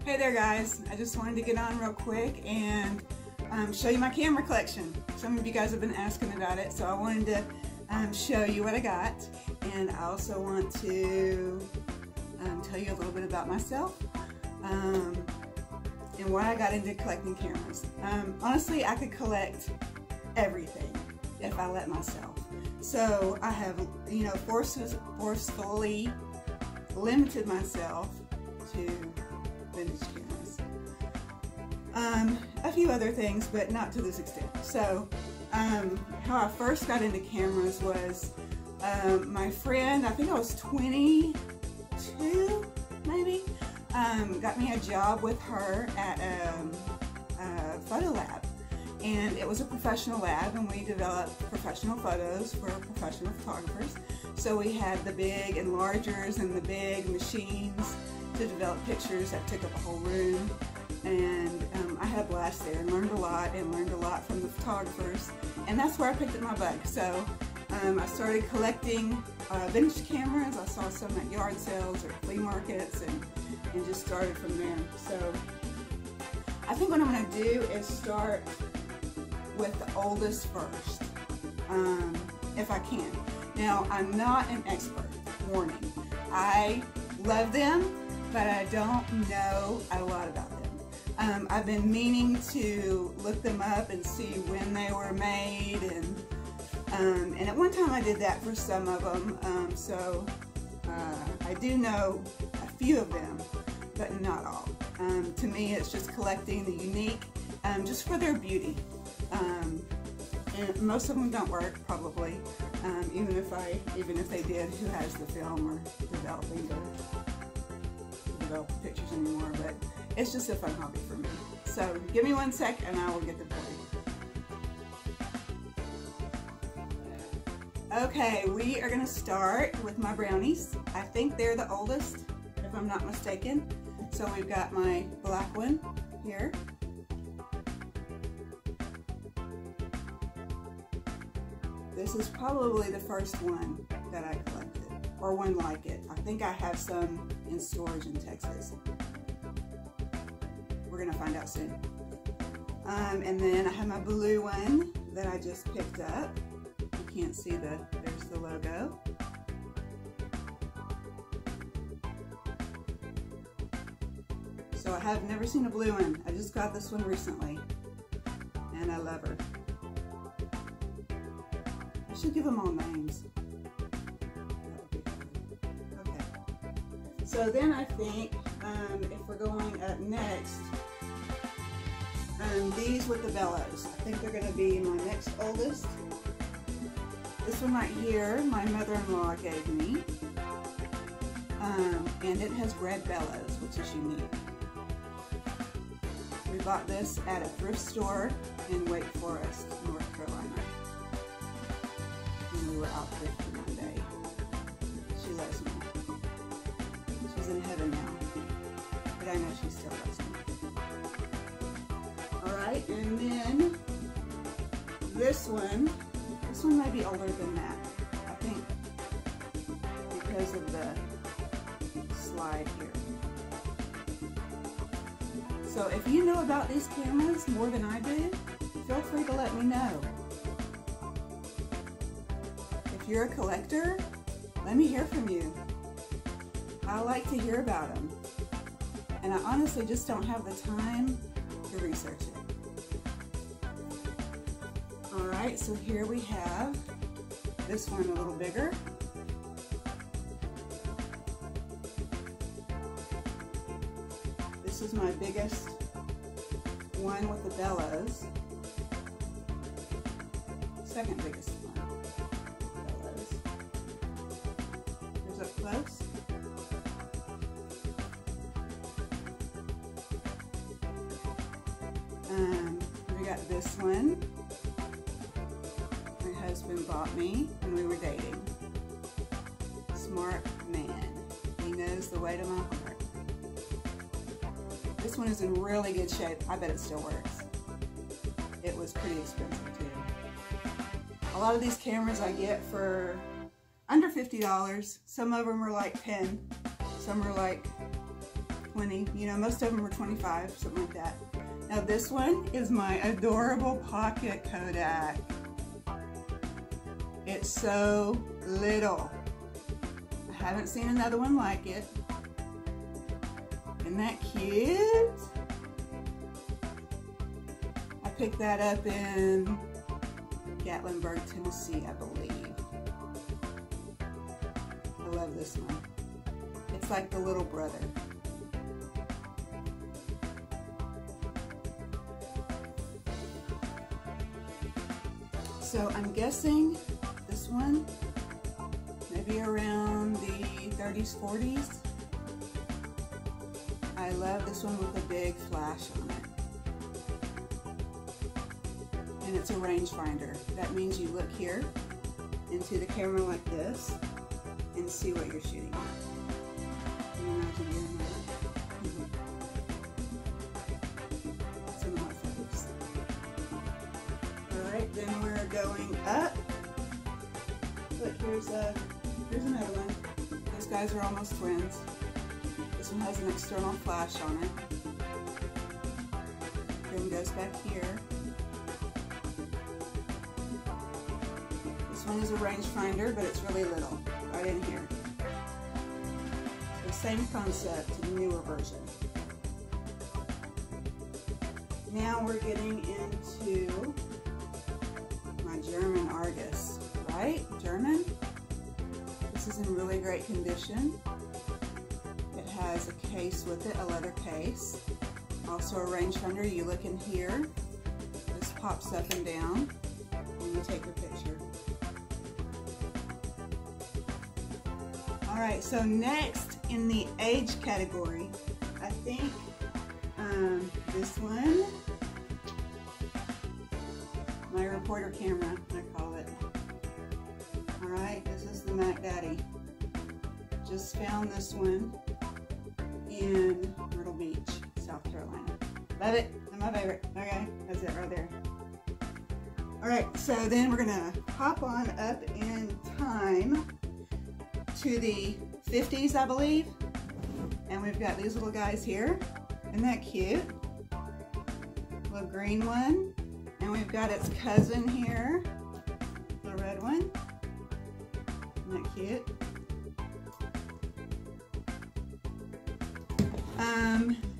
Hey there guys, I just wanted to get on real quick and show you my camera collection. Some of you guys have been asking about it, so I wanted to show you what I got, and I also want to tell you a little bit about myself and why I got into collecting cameras. Honestly, I could collect everything if I let myself. So I have, forcefully limited myself to vintage cameras. A few other things, but not to this extent. So how I first got into cameras was my friend, I think I was 22 maybe, got me a job with her at a photo lab. And it was a professional lab, and we developed professional photos for professional photographers. So we had the big enlargers and the big machines to develop pictures that took up a whole room. And I had a blast there and learned a lot from the photographers. And that's where I picked up my bug. So I started collecting vintage cameras. I saw some at yard sales or flea markets and just started from there. So I think what I'm going to do is start with the oldest first, if I can. Now, I'm not an expert, warning. I love them, but I don't know a lot about them. I've been meaning to look them up and see when they were made, and at one time I did that for some of them, so I do know a few of them, but not all. To me, it's just collecting the unique, just for their beauty. And most of them don't work, probably, even if they did. Who has the film or developing to develop the pictures anymore? But it's just a fun hobby for me. So give me 1 sec, and I will get them for you. Okay, we are going to start with my brownies. I think they're the oldest, if I'm not mistaken. So we've got my black one here. This is probably the first one that I collected, or one like it. I think I have some in storage in Texas. We're gonna find out soon. And then I have my blue one that I just picked up. You can't see there's the logo. So I have never seen a blue one. I just got this one recently, and I love her. I should give them all names. Okay. So then I think if we're going up next, these with the bellows. I think they're going to be my next oldest. This one right here, my mother-in-law gave me, and it has red bellows, which is unique. We bought this at a thrift store in Wake Forest, North Carolina. When we were out thrifting one day. She loves me. She's in heaven now, but I know she still loves me. Alright, and then this one might be older than that, I think, because of the slide here. So if you know about these cameras more than I do, feel free to let me know. If you're a collector, let me hear from you. I like to hear about them. And I honestly just don't have the time to research it. Alright, so here we have this one a little bigger. This is my biggest one with the bellows. Second biggest one. Bellows. Here's up close. We got this one. My husband bought me when we were dating. Smart man. He knows the way to my heart. This one is in really good shape. I bet it still works. It was pretty expensive too. A lot of these cameras I get for under $50. Some of them are like 10. Some are like 20. You know, most of them are 25, something like that. Now this one is my adorable pocket Kodak. It's so little. I haven't seen another one like it. Isn't that cute? I picked that up in Gatlinburg, Tennessee, I believe. I love this one. It's like the little brother. So I'm guessing this one, maybe around the 30s, 40s. I love this one with a big flash on it. And it's a rangefinder. That means you look here into the camera like this and see what you're shooting at. Can you imagine doing that? Some of my favorites. Alright, then we're going up. Look, here's another one. Those guys are almost twins. This one has an external flash on it. Film goes back here. This one is a rangefinder, but it's really little, right in here. The same concept, the newer version. Now we're getting into my German Argus, right? German. This is in really great condition. It has a case with it, a leather case. Also a rangefinder. You look in here. This pops up and down when you take a picture. Alright, so next in the age category, I think this one, my reporter camera, I call it. Alright, this is the Mac Daddy. Just found this one in Myrtle Beach, South Carolina. Love it, that's my favorite. Okay, that's it right there. Alright, so then we're gonna hop on up in time to the 50s, I believe. And we've got these little guys here. Isn't that cute? Little green one. And we've got its cousin here, the red one. Isn't that cute?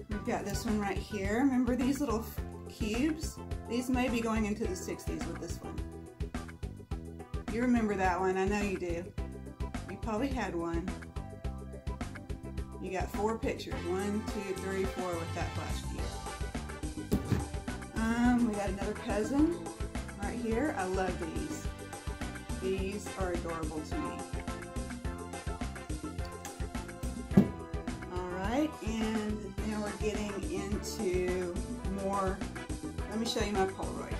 We've got this one right here. Remember these little cubes? These may be going into the 60s with this one. You remember that one, I know you do. You probably had one. You got 4 pictures. 1, 2, 3, 4 with that flash cube. We got another cousin right here. I love these. These are adorable to me. Alright, and now we're getting into more. Let me show you my Polaroids.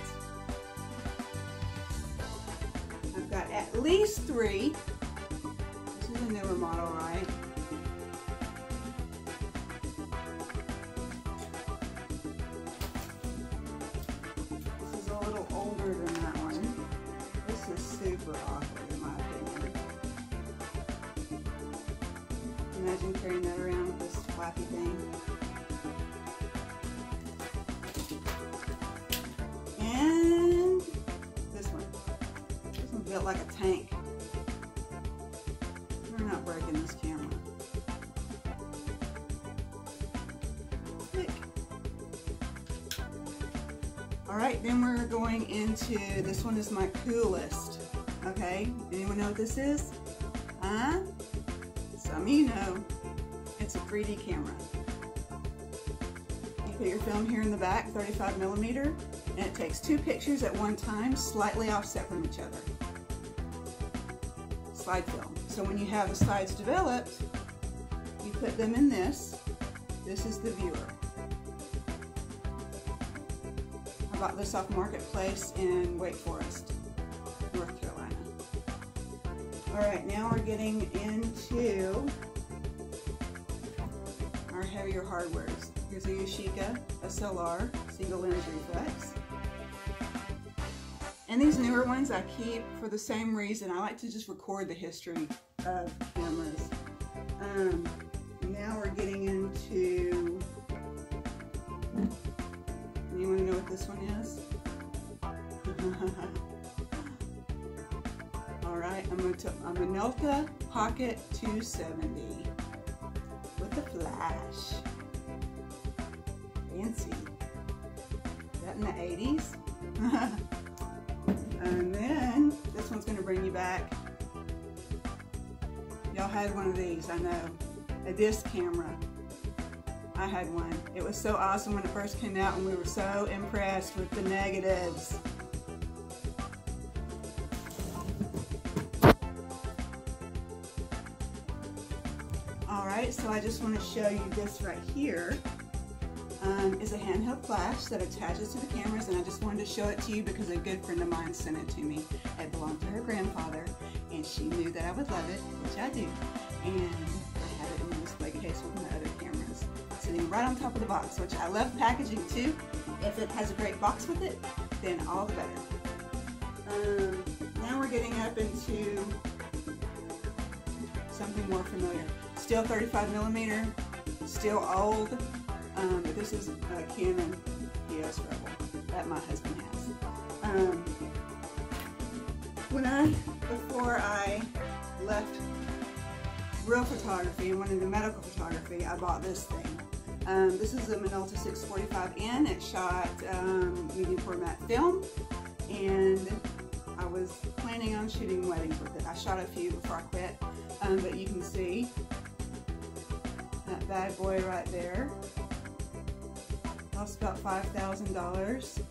I've got at least 3. This is a newer model, right? This is a little older than that one. This is super awkward in my opinion. Imagine carrying that around with this flappy thing. And this one. This one's built like a tank. We're not breaking this camera. Click. Alright, then we're going into, this one is my coolest. Okay, anyone know what this is? Huh? Some of you know. It's a 3D camera. You put your film here in the back, 35mm, and it takes 2 pictures at one time, slightly offset from each other. Slide film. So when you have the sides developed, you put them in this. This is the viewer. I bought this off Marketplace in Wake Forest, North Carolina. Alright, now we're getting into our heavier hardwares. Here's a Yashica SLR, single lens reflex. And these newer ones I keep for the same reason. I like to just record the history of cameras. Now we're getting into a Menelka Pocket 270 with a flash. Fancy. Is that in the 80s? And then this one's going to bring you back. Y'all had one of these, I know. A disc camera. I had one. It was so awesome when it first came out, and we were so impressed with the negatives. Alright, so I just want to show you this right here. Is a handheld flash that attaches to the cameras, and I just wanted to show it to you because a good friend of mine sent it to me. It belonged to her grandfather, and she knew that I would love it, which I do. And I have it in a display case with my other cameras, sitting right on top of the box, which I love packaging too. If it has a great box with it, then all the better. Now we're getting up into something more familiar. Still 35mm, still old. But this is a Canon EOS Rebel that my husband has. Before I left real photography and went into medical photography, I bought this thing. This is a Minolta 645N. It shot medium format film, and I was planning on shooting weddings with it. I shot a few before I quit, but you can see that bad boy right there. Cost about $5,000,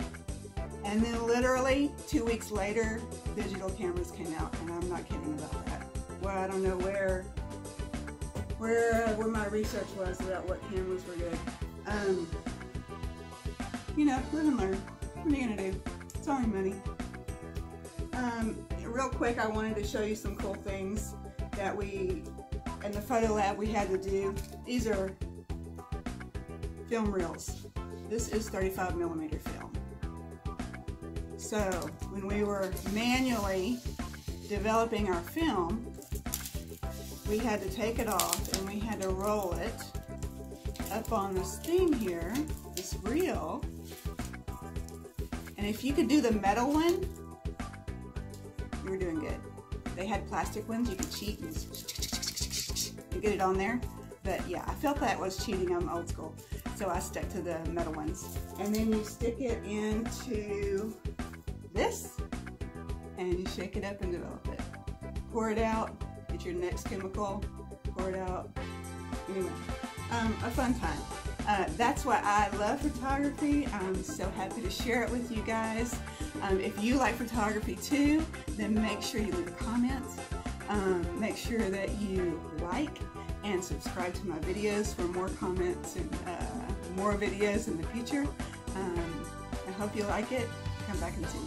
and then literally 2 weeks later digital cameras came out, and I'm not kidding about that. Well, I don't know where my research was about what cameras were good. You know, live and learn. What are you gonna do? It's only money. Real quick, I wanted to show you some cool things that we in the photo lab we had to do. These are film reels. This is 35mm film. So when we were manually developing our film, we had to take it off and we had to roll it up on this thing here, this reel. And if you could do the metal one, you were doing good. They had plastic ones, you could cheat and get it on there. But yeah, I felt that was cheating. I'm old school. So I stuck to the metal ones. And then you stick it into this, and you shake it up and develop it. Pour it out, get your next chemical, pour it out. Anyway, a fun time. That's why I love photography. I'm so happy to share it with you guys. If you like photography too, then make sure you leave a comment. Make sure that you like and subscribe to my videos for more comments and more videos in the future. I hope you like it. Come back and see me.